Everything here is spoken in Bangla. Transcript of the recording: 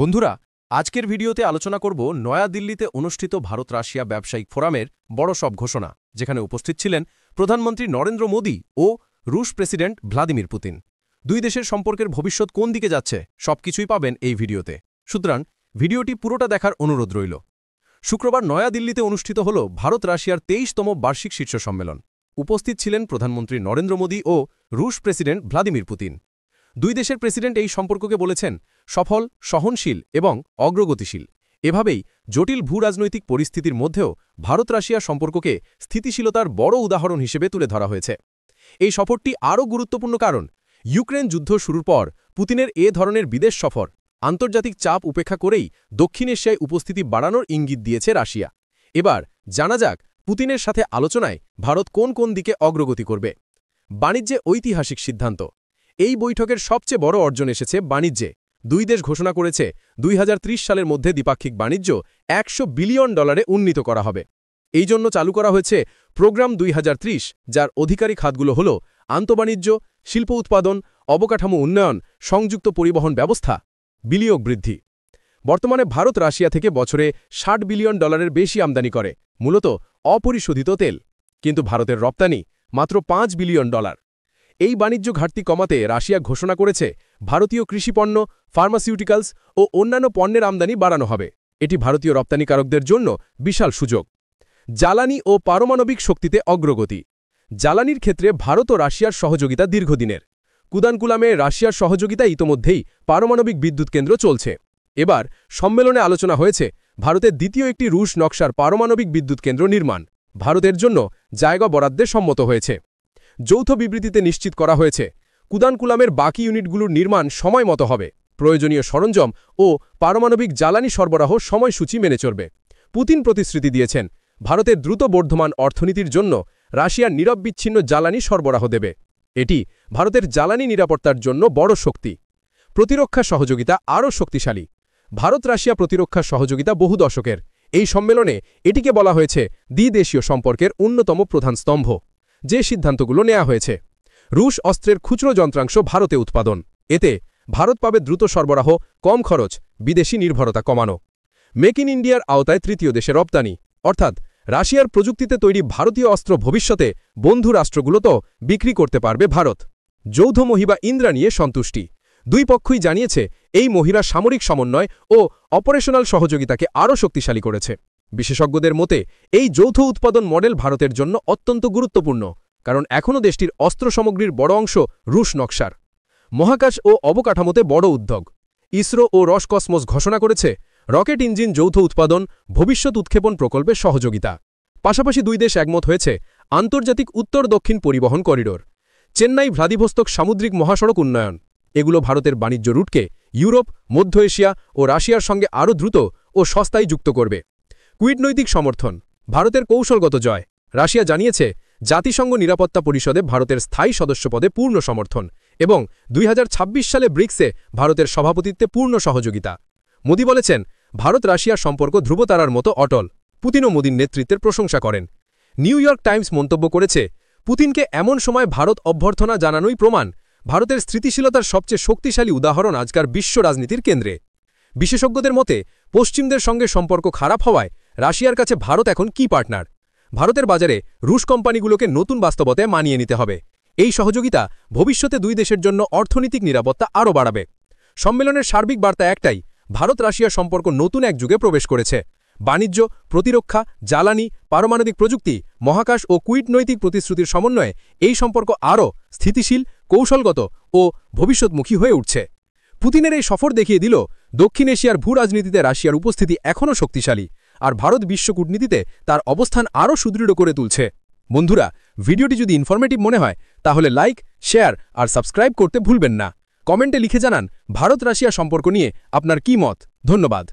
বন্ধুরা, আজকের ভিডিওতে আলোচনা করব নয়াদিল্লিতে অনুষ্ঠিত ভারত রাশিয়া ব্যবসায়িক ফোরামের বড় সব ঘোষণা, যেখানে উপস্থিত ছিলেন প্রধানমন্ত্রী নরেন্দ্র মোদী ও রুশ প্রেসিডেন্ট ভ্লাদিমির পুতিন। দুই দেশের সম্পর্কের ভবিষ্যৎ কোন দিকে যাচ্ছে সবকিছুই পাবেন এই ভিডিওতে। সুতরাং ভিডিওটি পুরোটা দেখার অনুরোধ রইল। শুক্রবার নয়াদিল্লিতে অনুষ্ঠিত হল ভারত রাশিয়ার ২৩তম বার্ষিক শীর্ষ সম্মেলন। উপস্থিত ছিলেন প্রধানমন্ত্রী নরেন্দ্র মোদী ও রুশ প্রেসিডেন্ট ভ্লাদিমির পুতিন। দুই দেশের প্রেসিডেন্ট এই সম্পর্ককে বলেছেন সফল, সহনশীল এবং অগ্রগতিশীল। এভাবেই জটিল ভূরাজনৈতিক পরিস্থিতির মধ্যেও ভারত রাশিয়া সম্পর্ককে স্থিতিশীলতার বড় উদাহরণ হিসেবে তুলে ধরা হয়েছে। এই সফরটি আরও গুরুত্বপূর্ণ কারণ ইউক্রেন যুদ্ধ শুরুর পর পুতিনের এ ধরনের বিদেশ সফর আন্তর্জাতিক চাপ উপেক্ষা করেই দক্ষিণ এশিয়ায় উপস্থিতি বাড়ানোর ইঙ্গিত দিয়েছে রাশিয়া। এবার জানা যাক পুতিনের সাথে আলোচনায় ভারত কোন কোন দিকে অগ্রগতি করবে। বাণিজ্যে ঐতিহাসিক সিদ্ধান্ত। এই বৈঠকের সবচেয়ে বড় অর্জন এসেছে বাণিজ্যে। দুই দেশ ঘোষণা করেছে ২০৩০ সালের মধ্যে দ্বিপাক্ষিক বাণিজ্য $১০০ বিলিয়ন উন্নীত করা হবে। এই জন্য চালু করা হয়েছে প্রোগ্রাম ২০৩০, যার অধিকারী খাতগুলো হল আন্তঃবাণিজ্য, শিল্প উৎপাদন, অবকাঠামো উন্নয়ন, সংযুক্ত পরিবহন ব্যবস্থা, বিনিয়োগ বৃদ্ধি। বর্তমানে ভারত রাশিয়া থেকে বছরে $৬০ বিলিয়ন বেশি আমদানি করে, মূলত অপরিশোধিত তেল। কিন্তু ভারতের রপ্তানি মাত্র $৫ বিলিয়ন। এই বাণিজ্য ঘাটতি কমাতে রাশিয়া ঘোষণা করেছে ভারতীয় কৃষিপণ্য, ফার্মাসিউটিক্যালস ও অন্যান্য পণ্যের আমদানি বাড়ানো হবে। এটি ভারতীয় রপ্তানিকারকদের জন্য বিশাল সুযোগ। জ্বালানি ও পারমাণবিক শক্তিতে অগ্রগতি। জ্বালানির ক্ষেত্রে ভারত ও রাশিয়ার সহযোগিতা দীর্ঘদিনের। কুদানকুলামে রাশিয়ার সহযোগিতা ইতোমধ্যেই পারমাণবিক বিদ্যুৎ কেন্দ্র চলছে। এবার সম্মেলনে আলোচনা হয়েছে ভারতের দ্বিতীয় একটি রুশ নকশার পারমাণবিক বিদ্যুৎ কেন্দ্র নির্মাণ। ভারতের জন্য জায়গা বরাদ্দে সম্মত হয়েছে। যৌথ বিবৃতিতে নিশ্চিত করা হয়েছে কুদানকুলামের বাকি ইউনিটগুলোর নির্মাণ সময় মতো হবে। প্রয়োজনীয় সরঞ্জাম ও পারমাণবিক জ্বালানি সরবরাহ সময়সূচি মেনে চলবে। পুতিন প্রতিশ্রুতি দিয়েছেন ভারতের দ্রুত বর্ধমান অর্থনীতির জন্য রাশিয়ার নিরবচ্ছিন্ন জ্বালানি সরবরাহ দেবে। এটি ভারতের জ্বালানি নিরাপত্তার জন্য বড় শক্তি। প্রতিরক্ষা সহযোগিতা আরও শক্তিশালী। ভারত রাশিয়া প্রতিরক্ষা সহযোগিতা বহু দশকের। এই সম্মেলনে এটিকে বলা হয়েছে দ্বিদেশীয় সম্পর্কের অন্যতম প্রধান স্তম্ভ। যে সিদ্ধান্তগুলো নেওয়া হয়েছে: রুশ অস্ত্রের খুচরো যন্ত্রাংশ ভারতে উৎপাদন। এতে ভারত পাবে দ্রুত সরবরাহ, কম খরচ, বিদেশি নির্ভরতা কমানো। মেক ইন ইন্ডিয়ার আওতায় তৃতীয় দেশে রপ্তানি, অর্থাৎ রাশিয়ার প্রযুক্তিতে তৈরি ভারতীয় অস্ত্র ভবিষ্যতে বন্ধু রাষ্ট্রগুলোতেও বিক্রি করতে পারবে ভারত। যৌথ মহিবা ইন্দ্রা নিয়ে সন্তুষ্টি। দুই পক্ষই জানিয়েছে এই মহিলা সামরিক সমন্বয় ও অপারেশনাল সহযোগিতাকে আরও শক্তিশালী করেছে। বিশেষজ্ঞদের মতে এই যৌথ উৎপাদন মডেল ভারতের জন্য অত্যন্ত গুরুত্বপূর্ণ, কারণ এখনও দেশটির অস্ত্র সামগ্রীর বড় অংশ রুশ নকশার। মহাকাশ ও অবকাঠামোতে বড় উদ্যোগ। ইসরো ও রসকসমস ঘোষণা করেছে রকেট ইঞ্জিন যৌথ উৎপাদন, ভবিষ্যৎ উৎক্ষেপণ প্রকল্পের সহযোগিতা। পাশাপাশি দুই দেশ একমত হয়েছে আন্তর্জাতিক উত্তর দক্ষিণ পরিবহন করিডোর, চেন্নাই ভ্লাদিভস্তক সামুদ্রিক মহাসড়ক উন্নয়ন। এগুলো ভারতের বাণিজ্য রুটকে ইউরোপ, মধ্য এশিয়া ও রাশিয়ার সঙ্গে আরও দ্রুত ও সস্তায় যুক্ত করবে। কূটনৈতিক সমর্থন। ভারতের কৌশলগত জয়। রাশিয়া জানিয়েছে জাতিসংঘ নিরাপত্তা পরিষদে ভারতের স্থায়ী সদস্যপদে পূর্ণ সমর্থন এবং ২০২৬ সালে ব্রিক্সে ভারতের সভাপতিত্বে পূর্ণ সহযোগিতা। মোদী বলেছেন ভারত রাশিয়ার সম্পর্ক ধ্রুবতারার মতো অটল। পুতিনও মোদীর নেতৃত্বের প্রশংসা করেন। নিউ ইয়র্ক টাইমস মন্তব্য করেছে পুতিনকে এমন সময় ভারত অভ্যর্থনা জানানোই প্রমাণ ভারতের স্থিতিশীলতার সবচেয়ে শক্তিশালী উদাহরণ আজকার বিশ্ব রাজনীতির কেন্দ্রে। বিশেষজ্ঞদের মতে পশ্চিমদের সঙ্গে সম্পর্ক খারাপ হওয়ায় রাশিয়ার কাছে ভারত এখন কি পার্টনার। ভারতের বাজারে রুশ কোম্পানিগুলোকে নতুন বাস্তবতায় মানিয়ে নিতে হবে। এই সহযোগিতা ভবিষ্যতে দুই দেশের জন্য অর্থনৈতিক নিরাপত্তা আরও বাড়াবে। সম্মেলনের সার্বিক বার্তা একটাই: ভারত রাশিয়া সম্পর্ক নতুন এক যুগে প্রবেশ করেছে। বাণিজ্য, প্রতিরক্ষা, জ্বালানি, পারমাণবিক প্রযুক্তি, মহাকাশ ও কূটনৈতিক প্রতিশ্রুতির সমন্বয়ে এই সম্পর্ক আরও স্থিতিশীল, কৌশলগত ও ভবিষ্যৎমুখী হয়ে উঠছে। পুতিনের এই সফর দেখিয়ে দিল দক্ষিণ এশিয়ার ভূরাজনীতিতে রাশিয়ার উপস্থিতি এখনও শক্তিশালী, আর ভারত বিশ্ব কূটনীতিতে তার অবস্থান আরও সুদৃঢ় করে তুলছে। বন্ধুরা, ভিডিওটি যদি ইনফরমেটিভ মনে হয় তাহলে লাইক, শেয়ার আর সাবস্ক্রাইব করতে ভুলবেন না। কমেন্টে লিখে জানান ভারত রাশিয়া সম্পর্ক নিয়ে আপনার কি মত। ধন্যবাদ।